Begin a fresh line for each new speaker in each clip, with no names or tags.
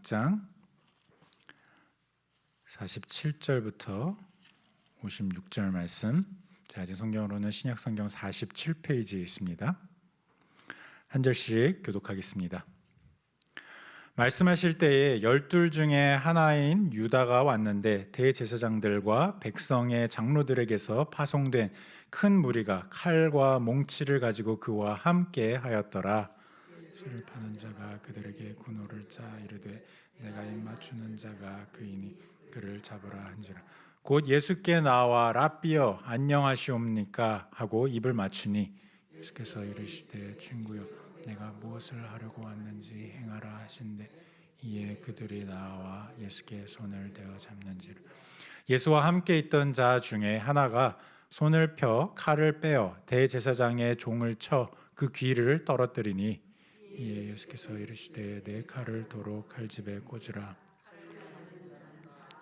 26장 47절부터 56절 말씀. 자, 이제 성경으로는 신약 성경 47페이지에 있습니다. 한 절씩 교독하겠습니다. 말씀하실 때에 12 중에 하나인 유다가 왔는데 대제사장들과 백성의 장로들에게서 파송된 큰 무리가 칼과 몽치를 가지고 그와 함께 하였더라. 술을 파는 자가 그들에게 군호를 짜 이르되 내가 입 맞추는 자가 그이니 그를 잡으라 한지라. 곧 예수께 나와 랍비여 안녕하시옵니까 하고 입을 맞추니 예수께서 이르시되 친구여 내가 무엇을 하려고 왔는지 행하라 하신대 이에 그들이 나와 예수께 손을 대어 잡는지라. 예수와 함께 있던 자 중에 하나가 손을 펴 칼을 빼어 대제사장의 종을 쳐 그 귀를 떨어뜨리니 이에 예수께서 이르시되 내 칼을 도로 칼집에 꽂으라.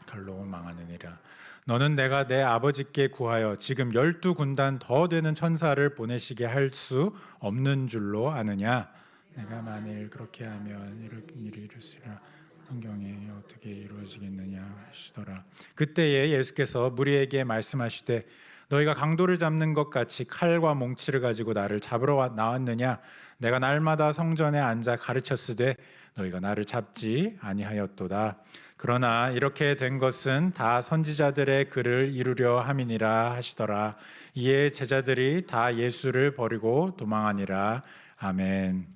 칼로 망하느니라. 너는 내가 내 아버지께 구하여 지금 12군단 더 되는 천사를 보내시게 할 수 없는 줄로 아느냐. 내가 만일 그렇게 하면 이를 일이 이루시라. 성경에 어떻게 이루어지겠느냐 하시더라. 그때에 예수께서 무리에게 말씀하시되 너희가 강도를 잡는 것 같이 칼과 몽치를 가지고 나를 잡으러 나왔느냐. 내가 날마다 성전에 앉아 가르쳤으되 너희가 나를 잡지 아니하였도다. 그러나 이렇게 된 것은 다 선지자들의 글을 이루려 함이니라 하시더라. 이에 제자들이 다 예수를 버리고 도망하니라. 아멘.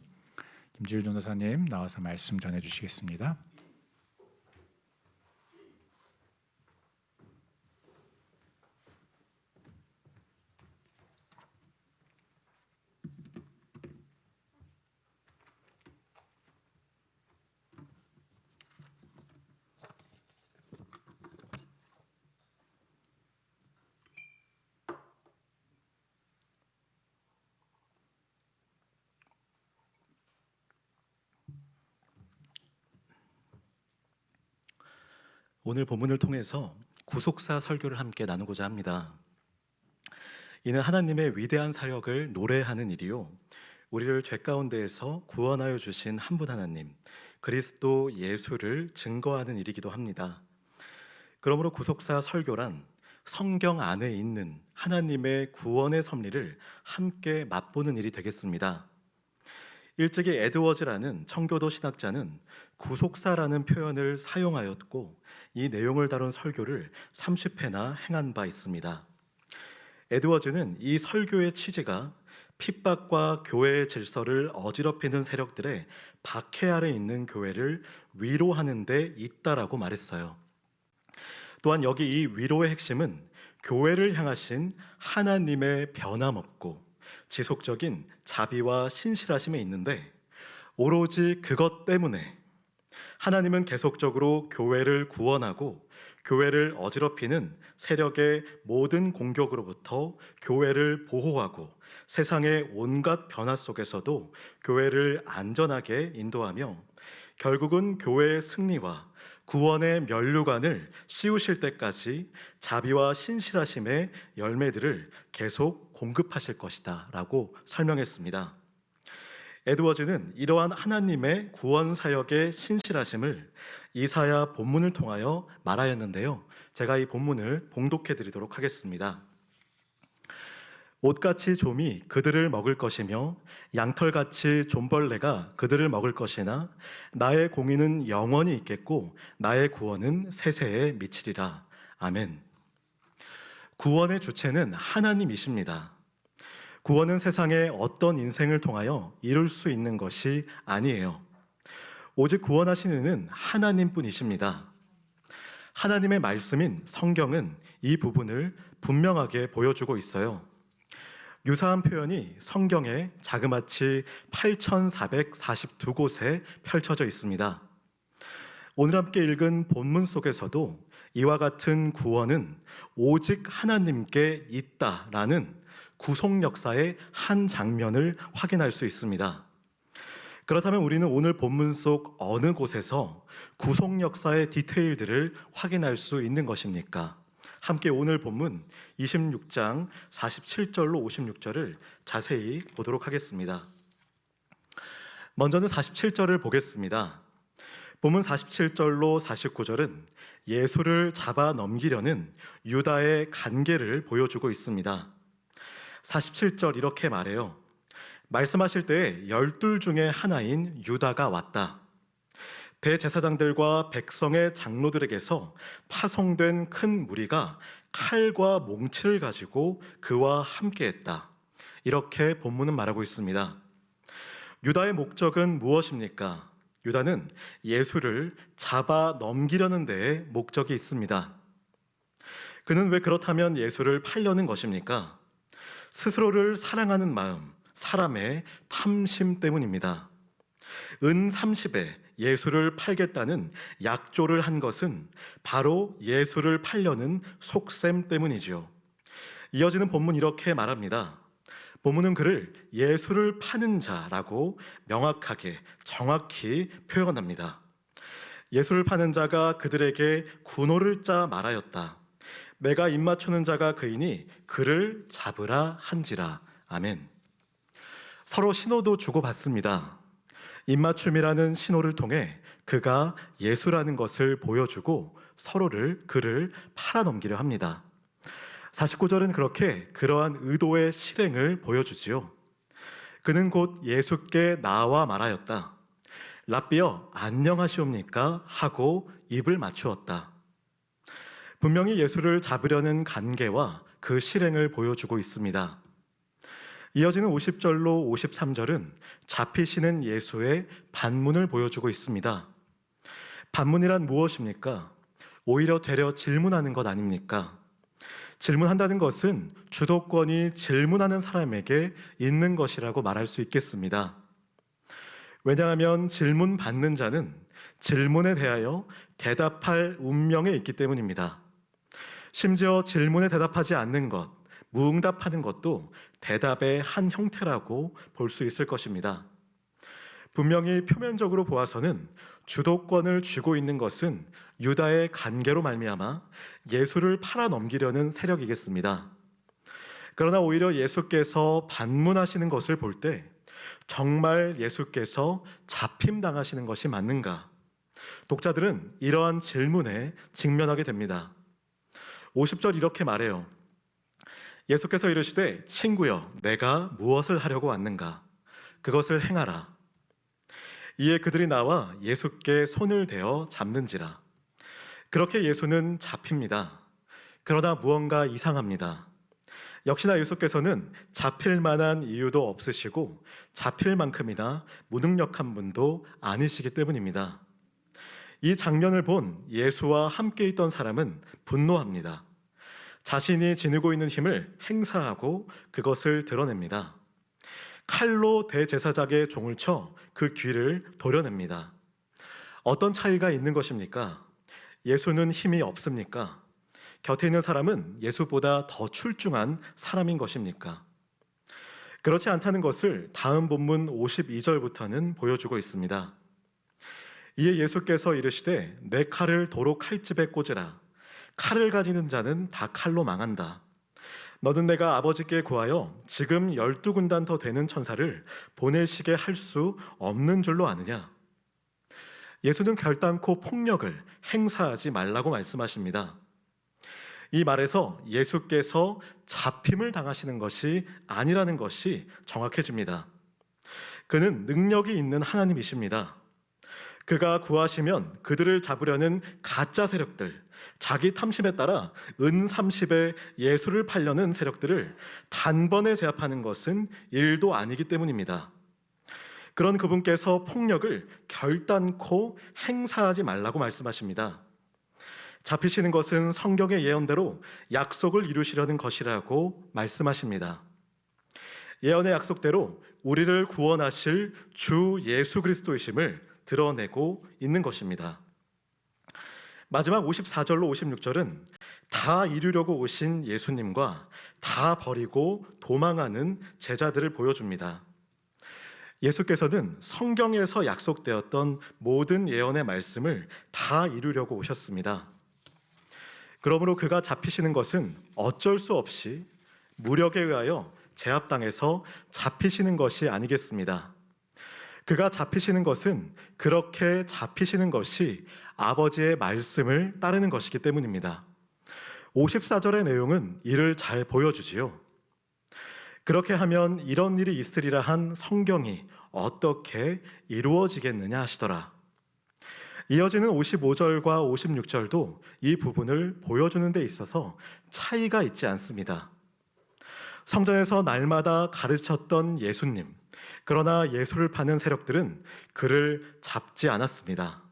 김지율 전도사님 나와서 말씀 전해주시겠습니다.
오늘 본문을 통해서 구속사 설교를 함께 나누고자 합니다. 이는 하나님의 위대한 사역을 노래하는 일이요 우리를 죄 가운데에서 구원하여 주신 한 분 하나님 그리스도 예수를 증거하는 일이기도 합니다. 그러므로 구속사 설교란 성경 안에 있는 하나님의 구원의 섭리를 함께 맛보는 일이 되겠습니다. 일찍이 에드워즈라는 청교도 신학자는 구속사라는 표현을 사용하였고 이 내용을 다룬 설교를 30회나 행한 바 있습니다. 에드워즈는 이 설교의 취지가 핍박과 교회의 질서를 어지럽히는 세력들의 박해 아래 있는 교회를 위로하는 데 있다라고 말했어요. 또한 여기 이 위로의 핵심은 교회를 향하신 하나님의 변함없고 지속적인 자비와 신실하심에 있는데 오로지 그것 때문에 하나님은 계속적으로 교회를 구원하고 교회를 어지럽히는 세력의 모든 공격으로부터 교회를 보호하고 세상의 온갖 변화 속에서도 교회를 안전하게 인도하며 결국은 교회의 승리와 구원의 면류관을 씌우실 때까지 자비와 신실하심의 열매들을 계속 공급하실 것이다 라고 설명했습니다. 에드워즈는 이러한 하나님의 구원 사역의 신실하심을 이사야 본문을 통하여 말하였는데요. 제가 이 본문을 봉독해 드리도록 하겠습니다. 옷같이 좀이 그들을 먹을 것이며 양털같이 좀벌레가 그들을 먹을 것이나 나의 공의는 영원히 있겠고 나의 구원은 세세에 미치리라. 아멘. 구원의 주체는 하나님이십니다. 구원은 세상의 어떤 인생을 통하여 이룰 수 있는 것이 아니에요. 오직 구원하시는 이는 하나님뿐이십니다. 하나님의 말씀인 성경은 이 부분을 분명하게 보여주고 있어요. 유사한 표현이 성경에 자그마치 8,442곳에 펼쳐져 있습니다. 오늘 함께 읽은 본문 속에서도 이와 같은 구원은 오직 하나님께 있다라는 구속 역사의 한 장면을 확인할 수 있습니다. 그렇다면 우리는 오늘 본문 속 어느 곳에서 구속 역사의 디테일들을 확인할 수 있는 것입니까? 함께 오늘 본문 26장 47절로 56절을 자세히 보도록 하겠습니다. 먼저는 47절을 보겠습니다. 본문 47절로 49절은 예수를 잡아 넘기려는 유다의 간계를 보여주고 있습니다. 47절 이렇게 말해요. 말씀하실 때 12 중에 하나인 유다가 왔다. 대제사장들과 백성의 장로들에게서 파송된 큰 무리가 칼과 몽치를 가지고 그와 함께했다. 이렇게 본문은 말하고 있습니다. 유다의 목적은 무엇입니까? 유다는 예수를 잡아 넘기려는 데에 목적이 있습니다. 그는 왜 그렇다면 예수를 팔려는 것입니까? 스스로를 사랑하는 마음, 사람의 탐심 때문입니다. 은 30에 예수를 팔겠다는 약조를 한 것은 바로 예수를 팔려는 속셈 때문이지요. 이어지는 본문 이렇게 말합니다. 본문은 그를 예수를 파는 자라고 명확하게 정확히 표현합니다. 예수를 파는 자가 그들에게 군호를 짜 말하였다. 내가 입맞추는 자가 그이니 그를 잡으라 한지라. 아멘. 서로 신호도 주고받습니다. 입맞춤이라는 신호를 통해 그가 예수라는 것을 보여주고 그를 팔아넘기려 합니다. 49절은 그렇게 그러한 의도의 실행을 보여주지요. 그는 곧 예수께 나와 말하였다. 랍비여 안녕하시옵니까? 하고 입을 맞추었다. 분명히 예수를 잡으려는 간계와 그 실행을 보여주고 있습니다. 이어지는 50절로 53절은 잡히시는 예수의 반문을 보여주고 있습니다. 반문이란 무엇입니까? 오히려 되려 질문하는 것 아닙니까? 질문한다는 것은 주도권이 질문하는 사람에게 있는 것이라고 말할 수 있겠습니다. 왜냐하면 질문받는 자는 질문에 대하여 대답할 운명에 있기 때문입니다. 심지어 질문에 대답하지 않는 것, 무응답하는 것도 대답의 한 형태라고 볼 수 있을 것입니다. 분명히 표면적으로 보아서는 주도권을 쥐고 있는 것은 유다의 간계로 말미암아 예수를 팔아넘기려는 세력이겠습니다. 그러나 오히려 예수께서 반문하시는 것을 볼 때 정말 예수께서 잡힘당하시는 것이 맞는가? 독자들은 이러한 질문에 직면하게 됩니다. 50절 이렇게 말해요. 예수께서 이르시되 친구여 내가 무엇을 하려고 왔는가? 그것을 행하라. 이에 그들이 나와 예수께 손을 대어 잡는지라. 그렇게 예수는 잡힙니다. 그러나 무언가 이상합니다. 역시나 예수께서는 잡힐 만한 이유도 없으시고 잡힐 만큼이나 무능력한 분도 아니시기 때문입니다. 이 장면을 본 예수와 함께 있던 사람은 분노합니다. 자신이 지니고 있는 힘을 행사하고 그것을 드러냅니다. 칼로 대제사장의 종을 쳐 그 귀를 도려냅니다. 어떤 차이가 있는 것입니까? 예수는 힘이 없습니까? 곁에 있는 사람은 예수보다 더 출중한 사람인 것입니까? 그렇지 않다는 것을 다음 본문 52절부터는 보여주고 있습니다. 이에 예수께서 이르시되 내 칼을 도로 칼집에 꽂으라. 칼을 가지는 자는 다 칼로 망한다. 너는 내가 아버지께 구하여 지금 12군단 더 되는 천사를 보내시게 할 수 없는 줄로 아느냐? 예수는 결단코 폭력을 행사하지 말라고 말씀하십니다. 이 말에서 예수께서 잡힘을 당하시는 것이 아니라는 것이 정확해집니다. 그는 능력이 있는 하나님이십니다. 그가 구하시면 그들을 잡으려는 가짜 세력들, 자기 탐심에 따라 은 30에 예수를 팔려는 세력들을 단번에 제압하는 것은 일도 아니기 때문입니다. 그런 그분께서 폭력을 결단코 행사하지 말라고 말씀하십니다. 잡히시는 것은 성경의 예언대로 약속을 이루시려는 것이라고 말씀하십니다. 예언의 약속대로 우리를 구원하실 주 예수 그리스도이심을 드러내고 있는 것입니다. 마지막 54절로 56절은 다 이루려고 오신 예수님과 다 버리고 도망하는 제자들을 보여줍니다. 예수께서는 성경에서 약속되었던 모든 예언의 말씀을 다 이루려고 오셨습니다. 그러므로 그가 잡히시는 것은 어쩔 수 없이 무력에 의하여 제압당해서 잡히시는 것이 아니겠습니다. 그가 잡히시는 것은 그렇게 잡히시는 것이 아버지의 말씀을 따르는 것이기 때문입니다. 54절의 내용은 이를 잘 보여주지요. 그렇게 하면 이런 일이 있으리라 한 성경이 어떻게 이루어지겠느냐 하시더라. 이어지는 55절과 56절도 이 부분을 보여주는 데 있어서 차이가 있지 않습니다. 성전에서 날마다 가르쳤던 예수님, 그러나 예수를 파는 세력들은 그를 잡지 않았습니다.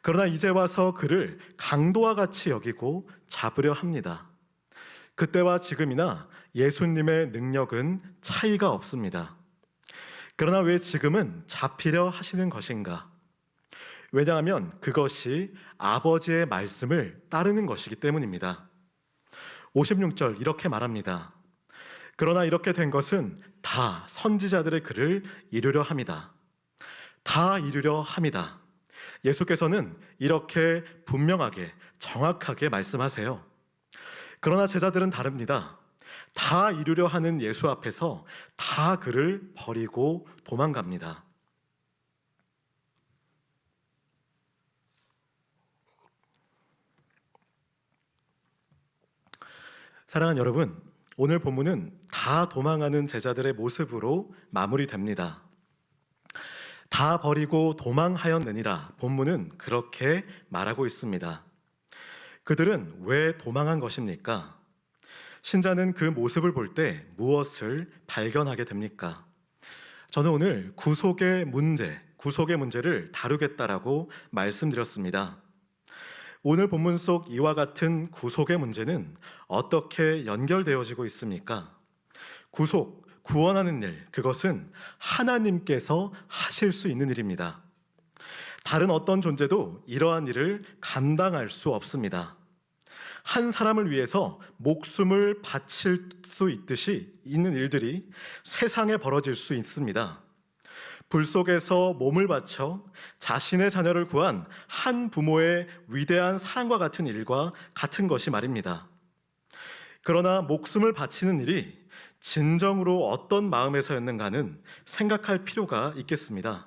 그러나 이제 와서 그를 강도와 같이 여기고 잡으려 합니다. 그때와 지금이나 예수님의 능력은 차이가 없습니다. 그러나 왜 지금은 잡히려 하시는 것인가? 왜냐하면 그것이 아버지의 말씀을 따르는 것이기 때문입니다. 56절 이렇게 말합니다. 그러나 이렇게 된 것은 다 선지자들의 글을 이루려 함이다. 다 이루려 함이다. 예수께서는 이렇게 분명하게 정확하게 말씀하세요. 그러나 제자들은 다릅니다. 다 이루려 하는 예수 앞에서 다 그를 버리고 도망갑니다. 사랑하는 여러분, 오늘 본문은 다 도망하는 제자들의 모습으로 마무리됩니다. 다 버리고 도망하였느니라 본문은 그렇게 말하고 있습니다. 그들은 왜 도망한 것입니까? 신자는 그 모습을 볼 때 무엇을 발견하게 됩니까? 저는 오늘 구속의 문제를 다루겠다라고 말씀드렸습니다. 오늘 본문 속 이와 같은 구속의 문제는 어떻게 연결되어지고 있습니까? 구속, 구원하는 일, 그것은 하나님께서 하실 수 있는 일입니다. 다른 어떤 존재도 이러한 일을 감당할 수 없습니다. 한 사람을 위해서 목숨을 바칠 수 있듯이 있는 일들이 세상에 벌어질 수 있습니다. 불 속에서 몸을 바쳐 자신의 자녀를 구한 한 부모의 위대한 사랑과 같은 일과 같은 것이 말입니다. 그러나 목숨을 바치는 일이 진정으로 어떤 마음에서였는가는 생각할 필요가 있겠습니다.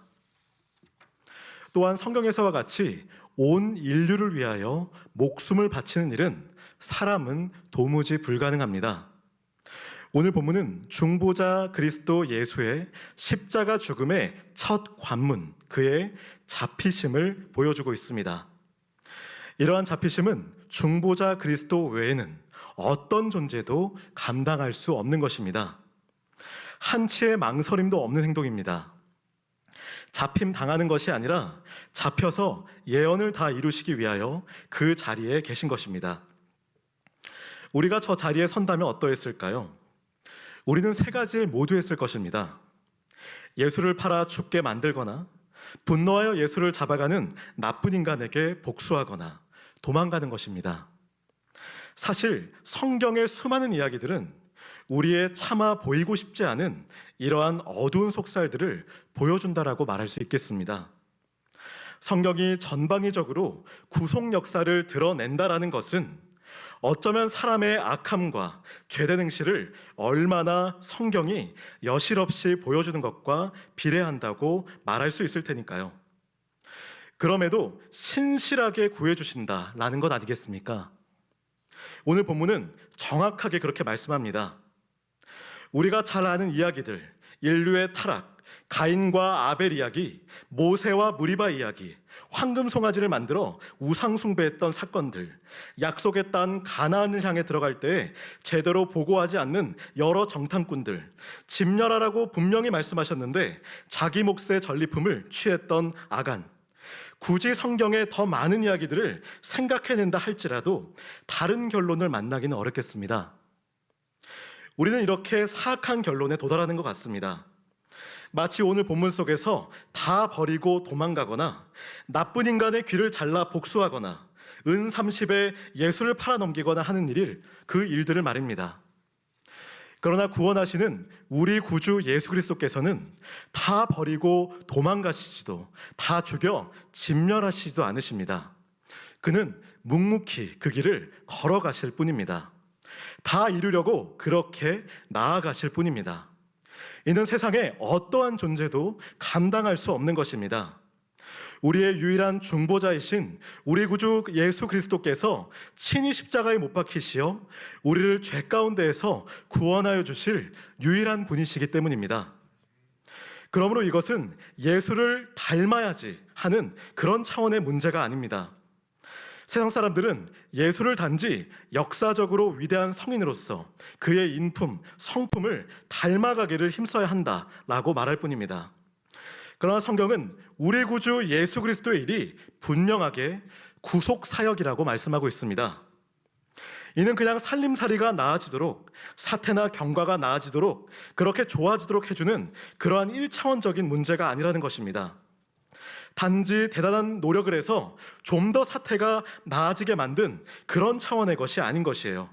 또한 성경에서와 같이 온 인류를 위하여 목숨을 바치는 일은 사람은 도무지 불가능합니다. 오늘 본문은 중보자 그리스도 예수의 십자가 죽음의 첫 관문, 그의 잡히심을 보여주고 있습니다. 이러한 잡히심은 중보자 그리스도 외에는 어떤 존재도 감당할 수 없는 것입니다. 한치의 망설임도 없는 행동입니다. 잡힘 당하는 것이 아니라 잡혀서 예언을 다 이루시기 위하여 그 자리에 계신 것입니다. 우리가 저 자리에 선다면 어떠했을까요? 우리는 세 가지를 모두 했을 것입니다. 예수를 팔아 죽게 만들거나, 분노하여 예수를 잡아가는 나쁜 인간에게 복수하거나 도망가는 것입니다. 사실 성경의 수많은 이야기들은 우리의 차마 보이고 싶지 않은 이러한 어두운 속살들을 보여준다라고 말할 수 있겠습니다. 성경이 전방위적으로 구속 역사를 드러낸다라는 것은 어쩌면 사람의 악함과 죄된 행실을 얼마나 성경이 여실없이 보여주는 것과 비례한다고 말할 수 있을 테니까요. 그럼에도 신실하게 구해주신다라는 것 아니겠습니까? 오늘 본문은 정확하게 그렇게 말씀합니다. 우리가 잘 아는 이야기들, 인류의 타락, 가인과 아벨 이야기, 모세와 무리바 이야기, 황금 송아지를 만들어 우상 숭배했던 사건들, 약속의 땅 가나안을 향해 들어갈 때 제대로 보고하지 않는 여러 정탐꾼들, 집렬하라고 분명히 말씀하셨는데 자기 몫의 전리품을 취했던 아간, 굳이 성경에 더 많은 이야기들을 생각해낸다 할지라도 다른 결론을 만나기는 어렵겠습니다. 우리는 이렇게 사악한 결론에 도달하는 것 같습니다. 마치 오늘 본문 속에서 다 버리고 도망가거나 나쁜 인간의 귀를 잘라 복수하거나 은 30에 예수를 팔아넘기거나 하는 그 일들을 말입니다. 그러나 구원하시는 우리 구주 예수 그리스도께서는 다 버리고 도망가시지도 다 죽여 진멸하시지도 않으십니다. 그는 묵묵히 그 길을 걸어가실 뿐입니다. 다 이루려고 그렇게 나아가실 뿐입니다. 이는 세상에 어떠한 존재도 감당할 수 없는 것입니다. 우리의 유일한 중보자이신 우리 구주 예수 그리스도께서 친히 십자가에 못 박히시어 우리를 죄 가운데에서 구원하여 주실 유일한 분이시기 때문입니다. 그러므로 이것은 예수를 닮아야지 하는 그런 차원의 문제가 아닙니다. 세상 사람들은 예수를 단지 역사적으로 위대한 성인으로서 그의 인품, 성품을 닮아가기를 힘써야 한다라고 말할 뿐입니다. 그러나 성경은 우리 구주 예수 그리스도의 일이 분명하게 구속 사역이라고 말씀하고 있습니다. 이는 그냥 살림살이가 나아지도록, 사태나 경과가 나아지도록, 그렇게 좋아지도록 해주는 그러한 1차원적인 문제가 아니라는 것입니다. 단지 대단한 노력을 해서 좀 더 사태가 나아지게 만든 그런 차원의 것이 아닌 것이에요.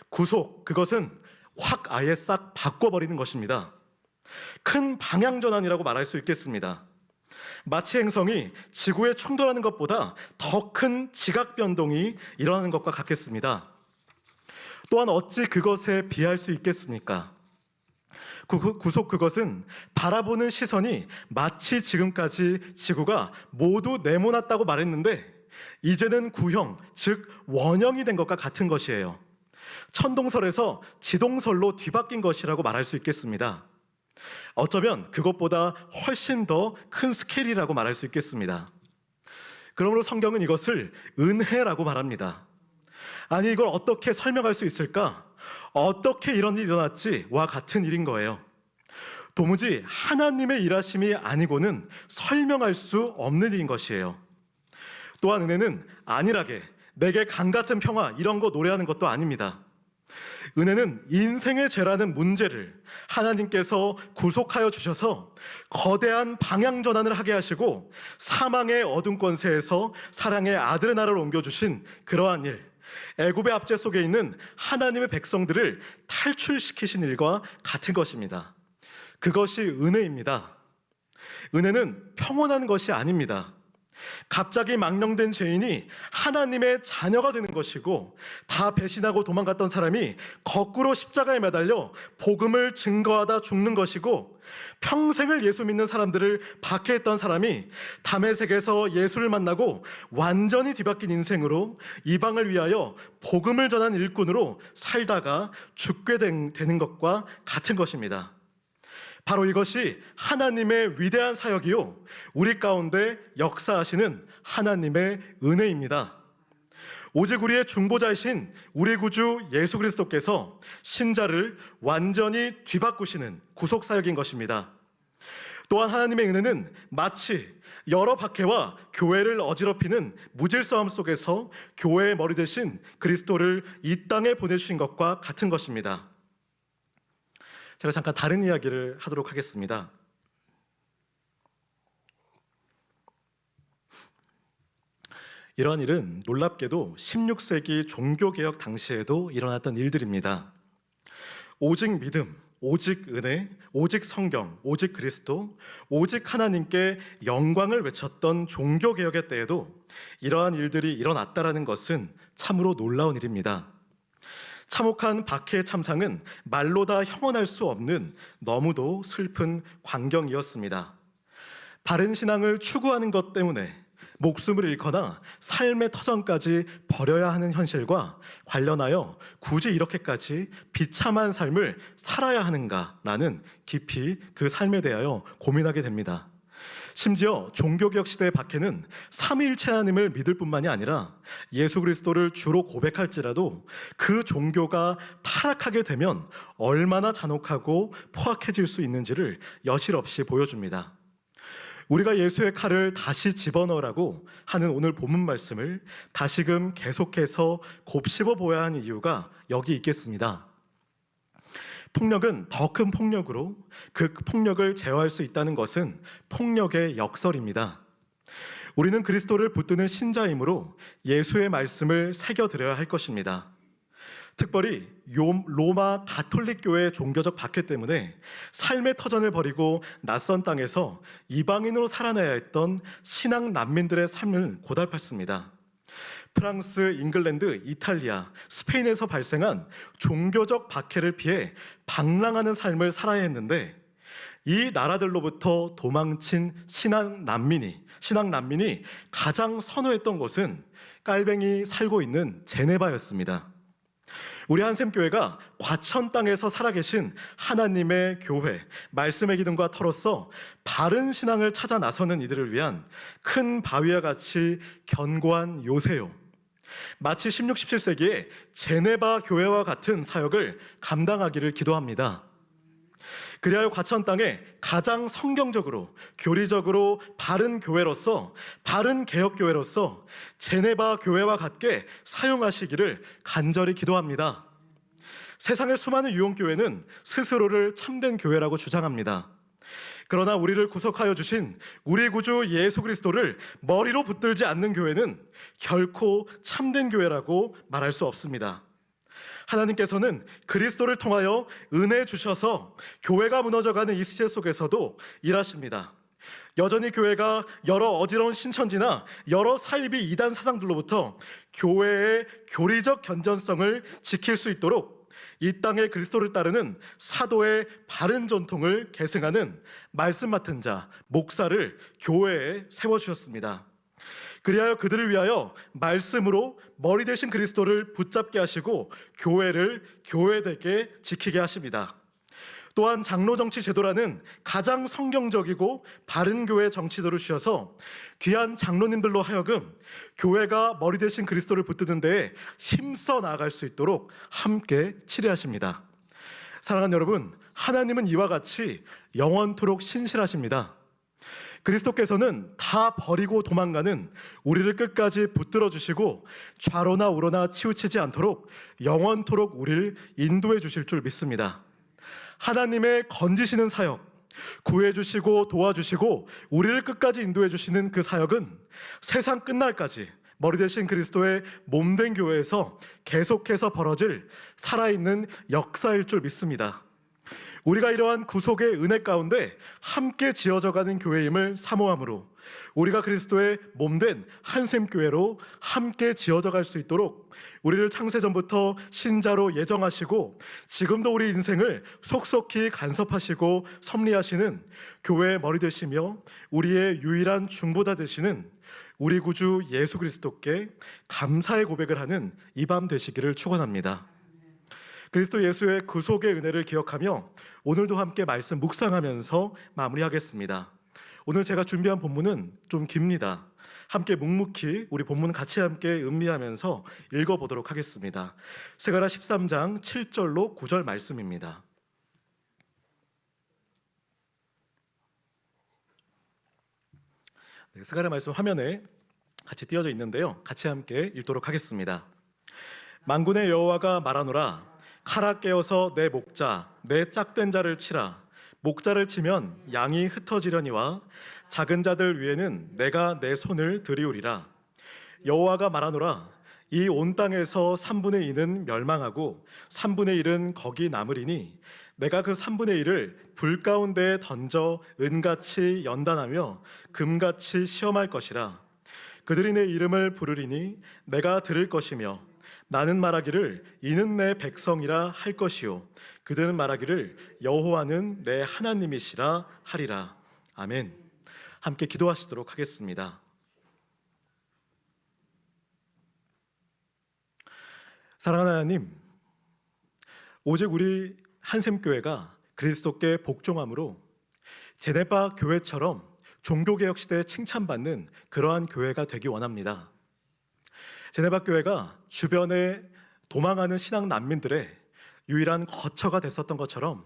구속, 그것은 확 아예 싹 바꿔버리는 것입니다. 큰 방향 전환이라고 말할 수 있겠습니다. 마치 행성이 지구에 충돌하는 것보다 더 큰 지각 변동이 일어나는 것과 같겠습니다. 또한 어찌 그것에 비할 수 있겠습니까? 구속, 그것은 바라보는 시선이 마치 지금까지 지구가 모두 네모났다고 말했는데 이제는 구형, 즉 원형이 된 것과 같은 것이에요. 천동설에서 지동설로 뒤바뀐 것이라고 말할 수 있겠습니다. 어쩌면 그것보다 훨씬 더 큰 스케일이라고 말할 수 있겠습니다. 그러므로 성경은 이것을 은혜라고 말합니다. 아니, 이걸 어떻게 설명할 수 있을까? 어떻게 이런 일이 일어났지와 같은 일인 거예요. 도무지 하나님의 일하심이 아니고는 설명할 수 없는 일인 것이에요. 또한 은혜는 안일하게 내게 강 같은 평화 이런 거 노래하는 것도 아닙니다. 은혜는 인생의 죄라는 문제를 하나님께서 구속하여 주셔서 거대한 방향 전환을 하게 하시고 사망의 어둠 권세에서 사랑의 아들의 나라로 옮겨주신 그러한 일, 애굽의 압제 속에 있는 하나님의 백성들을 탈출시키신 일과 같은 것입니다. 그것이 은혜입니다. 은혜는 평온한 것이 아닙니다. 갑자기 망령된 죄인이 하나님의 자녀가 되는 것이고, 다 배신하고 도망갔던 사람이 거꾸로 십자가에 매달려 복음을 증거하다 죽는 것이고, 평생을 예수 믿는 사람들을 박해했던 사람이 다메섹에서 예수를 만나고 완전히 뒤바뀐 인생으로 이방을 위하여 복음을 전한 일꾼으로 살다가 죽게 되는 것과 같은 것입니다. 바로 이것이 하나님의 위대한 사역이요, 우리 가운데 역사하시는 하나님의 은혜입니다. 오직 우리의 중보자이신 우리 구주 예수 그리스도께서 신자를 완전히 뒤바꾸시는 구속 사역인 것입니다. 또한 하나님의 은혜는 마치 여러 박해와 교회를 어지럽히는 무질서함 속에서 교회의 머리 대신 그리스도를 이 땅에 보내주신 것과 같은 것입니다. 제가 잠깐 다른 이야기를 하도록 하겠습니다. 이러한 일은 놀랍게도 16세기 종교개혁 당시에도 일어났던 일들입니다. 오직 믿음, 오직 은혜, 오직 성경, 오직 그리스도, 오직 하나님께 영광을 외쳤던 종교개혁의 때에도 이러한 일들이 일어났다는 것은 참으로 놀라운 일입니다. 참혹한 박해의 참상은 말로 다 형언할 수 없는 너무도 슬픈 광경이었습니다. 바른 신앙을 추구하는 것 때문에 목숨을 잃거나 삶의 터전까지 버려야 하는 현실과 관련하여 굳이 이렇게까지 비참한 삶을 살아야 하는가라는 깊이 그 삶에 대하여 고민하게 됩니다. 심지어 종교개혁 시대의 박해는 삼위일체 하나님을 믿을 뿐만이 아니라 예수 그리스도를 주로 고백할지라도 그 종교가 타락하게 되면 얼마나 잔혹하고 포악해질 수 있는지를 여실없이 보여줍니다. 우리가 예수의 칼을 다시 집어넣으라고 하는 오늘 본문 말씀을 다시금 계속해서 곱씹어 보아야 하는 이유가 여기 있겠습니다. 폭력은 더 큰 폭력으로 그 폭력을 제어할 수 있다는 것은 폭력의 역설입니다. 우리는 그리스도를 붙드는 신자이므로 예수의 말씀을 새겨드려야 할 것입니다. 특별히 로마 가톨릭 교회의 종교적 박해 때문에 삶의 터전을 버리고 낯선 땅에서 이방인으로 살아나야 했던 신앙 난민들의 삶을 고달팠습니다. 프랑스, 잉글랜드, 이탈리아, 스페인에서 발생한 종교적 박해를 피해 방랑하는 삶을 살아야 했는데 이 나라들로부터 도망친 신앙 난민이 가장 선호했던 곳은 깔뱅이 살고 있는 제네바였습니다. 우리 한샘교회가 과천 땅에서 살아계신 하나님의 교회, 말씀의 기둥과 터로서 바른 신앙을 찾아 나서는 이들을 위한 큰 바위와 같이 견고한 요새요. 마치 16, 17세기에 제네바 교회와 같은 사역을 감당하기를 기도합니다. 그리하여 과천 땅에 가장 성경적으로, 교리적으로 바른 교회로서, 바른 개혁교회로서 제네바 교회와 같게 사용하시기를 간절히 기도합니다. 세상의 수많은 유형교회는 스스로를 참된 교회라고 주장합니다. 그러나 우리를 구속하여 주신 우리 구주 예수 그리스도를 머리로 붙들지 않는 교회는 결코 참된 교회라고 말할 수 없습니다. 하나님께서는 그리스도를 통하여 은혜 주셔서 교회가 무너져가는 이 시대 속에서도 일하십니다. 여전히 교회가 여러 어지러운 신천지나 여러 사이비 이단 사상들로부터 교회의 교리적 견전성을 지킬 수 있도록 이 땅에 그리스도를 따르는 사도의 바른 전통을 계승하는 말씀 맡은 자, 목사를 교회에 세워주셨습니다. 그리하여 그들을 위하여 말씀으로 머리 대신 그리스도를 붙잡게 하시고 교회를 교회되게 지키게 하십니다. 또한 장로 정치 제도라는 가장 성경적이고 바른 교회 정치도를 주셔서 귀한 장로님들로 하여금 교회가 머리 대신 그리스도를 붙드는 데에 힘써 나아갈 수 있도록 함께 치례하십니다. 사랑하는 여러분, 하나님은 이와 같이 영원토록 신실하십니다. 그리스도께서는 다 버리고 도망가는 우리를 끝까지 붙들어 주시고 좌로나 우로나 치우치지 않도록 영원토록 우리를 인도해 주실 줄 믿습니다. 하나님의 건지시는 사역, 구해주시고 도와주시고 우리를 끝까지 인도해 주시는 그 사역은 세상 끝날까지 머리 대신 그리스도의 몸된 교회에서 계속해서 벌어질 살아있는 역사일 줄 믿습니다. 우리가 이러한 구속의 은혜 가운데 함께 지어져가는 교회임을 사모함으로 우리가 그리스도의 몸된 한샘교회로 함께 지어져갈 수 있도록 우리를 창세전부터 신자로 예정하시고 지금도 우리 인생을 속속히 간섭하시고 섭리하시는 교회의 머리 되시며 우리의 유일한 중보자 되시는 우리 구주 예수 그리스도께 감사의 고백을 하는 이 밤 되시기를 축원합니다. 그리스도 예수의 구속의 은혜를 기억하며 오늘도 함께 말씀 묵상하면서 마무리하겠습니다. 오늘 제가 준비한 본문은 좀 깁니다. 함께 묵묵히 우리 본문 같이 함께 음미하면서 읽어보도록 하겠습니다. 스가랴 13장 7절로 9절 말씀입니다. 스가랴 말씀 화면에 같이 띄어져 있는데요. 같이 함께 읽도록 하겠습니다. 만군의 여호와가 말하노라. 칼아 깨어서 내 목자, 내 짝된 자를 치라. 목자를 치면 양이 흩어지려니와 작은 자들 위에는 내가 내 손을 들이우리라. 여호와가 말하노라. 이 온 땅에서 3분의 2는 멸망하고 3분의 1은 거기 남으리니 내가 그 3분의 1을 불 가운데에 던져 은같이 연단하며 금같이 시험할 것이라. 그들이 내 이름을 부르리니 내가 들을 것이며 나는 말하기를 이는 내 백성이라 할 것이요 그들은 말하기를 여호와는 내 하나님이시라 하리라. 아멘. 함께 기도하시도록 하겠습니다. 사랑하는 하나님, 오직 우리 한샘교회가 그리스도께 복종함으로 제네바 교회처럼 종교개혁 시대에 칭찬받는 그러한 교회가 되기 원합니다. 제네바 교회가 주변에 도망하는 신앙 난민들의 유일한 거처가 됐었던 것처럼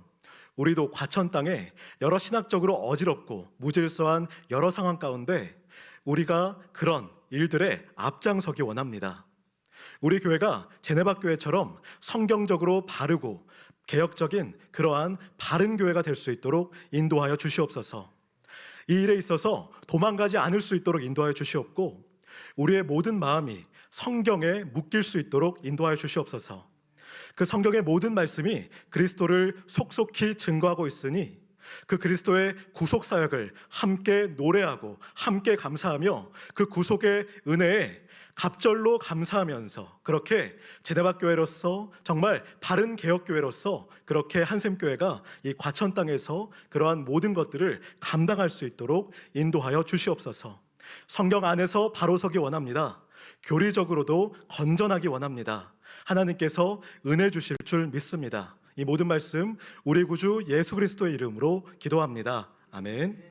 우리도 과천 땅에 여러 신학적으로 어지럽고 무질서한 여러 상황 가운데 우리가 그런 일들에 앞장서기 원합니다. 우리 교회가 제네바 교회처럼 성경적으로 바르고 개혁적인 그러한 바른 교회가 될 수 있도록 인도하여 주시옵소서. 이 일에 있어서 도망가지 않을 수 있도록 인도하여 주시옵고 우리의 모든 마음이 성경에 묶일 수 있도록 인도하여 주시옵소서. 그 성경의 모든 말씀이 그리스도를 속속히 증거하고 있으니 그 그리스도의 구속 사역을 함께 노래하고 함께 감사하며 그 구속의 은혜에 갑절로 감사하면서 그렇게 제대박교회로서 정말 바른 개혁교회로서 그렇게 한샘교회가 이 과천 땅에서 그러한 모든 것들을 감당할 수 있도록 인도하여 주시옵소서. 성경 안에서 바로 서기 원합니다. 교리적으로도 건전하기 원합니다. 하나님께서 은혜 주실 줄 믿습니다. 이 모든 말씀 우리 구주 예수 그리스도의 이름으로 기도합니다. 아멘.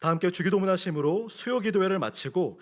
다 함께 주기도문 하심으로 수요 기도회를 마치고